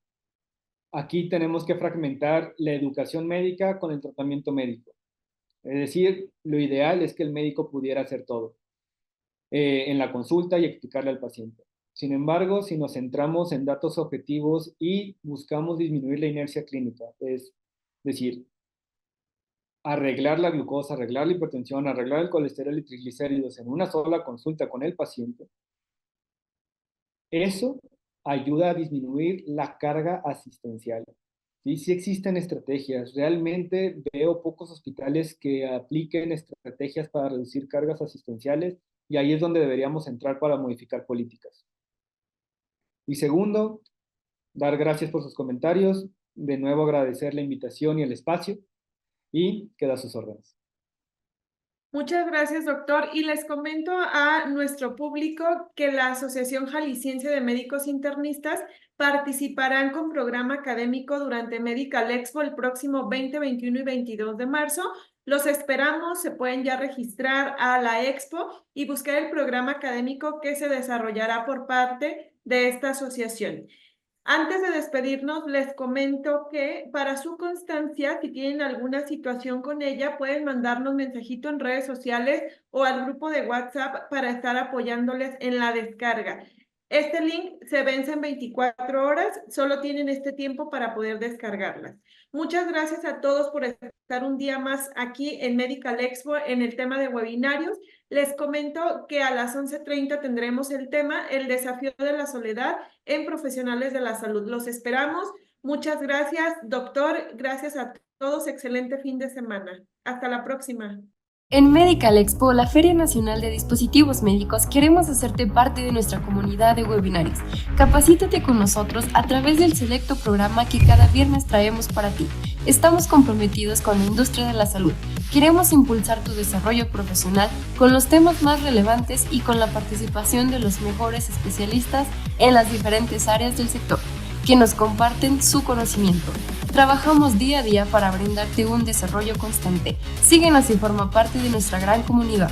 aquí tenemos que fragmentar la educación médica con el tratamiento médico. Es decir, lo ideal es que el médico pudiera hacer todo en la consulta y explicarle al paciente. Sin embargo, si nos centramos en datos objetivos y buscamos disminuir la inercia clínica, es decir, arreglar la glucosa, arreglar la hipertensión, arreglar el colesterol y triglicéridos en una sola consulta con el paciente, eso ayuda a disminuir la carga asistencial. ¿Sí? Sí existen estrategias. Realmente veo pocos hospitales que apliquen estrategias para reducir cargas asistenciales y ahí es donde deberíamos entrar para modificar políticas. Y segundo, dar gracias por sus comentarios. De nuevo agradecer la invitación y el espacio y queda a sus órdenes. Muchas gracias, doctor. Y les comento a nuestro público que la Asociación Jalisciense de Médicos Internistas participarán con programa académico durante Medical Expo el próximo 20, 21 y 22 de marzo. Los esperamos, se pueden ya registrar a la expo y buscar el programa académico que se desarrollará por parte de esta asociación. Antes de despedirnos, les comento que para su constancia, si tienen alguna situación con ella, pueden mandarnos mensajito en redes sociales o al grupo de WhatsApp para estar apoyándoles en la descarga. Este link se vence en 24 horas, solo tienen este tiempo para poder descargarlas. Muchas gracias a todos por estar un día más aquí en Medical Expo en el tema de webinarios. Les comento que a las 11:30 tendremos el tema, el desafío de la soledad en profesionales de la salud. Los esperamos. Muchas gracias, doctor. Gracias a todos. Excelente fin de semana. Hasta la próxima. En Medical Expo, la Feria Nacional de Dispositivos Médicos, queremos hacerte parte de nuestra comunidad de webinarios. Capacítate con nosotros a través del selecto programa que cada viernes traemos para ti. Estamos comprometidos con la industria de la salud. Queremos impulsar tu desarrollo profesional con los temas más relevantes y con la participación de los mejores especialistas en las diferentes áreas del sector, que nos comparten su conocimiento. Trabajamos día a día para brindarte un desarrollo constante. Síguenos y forma parte de nuestra gran comunidad.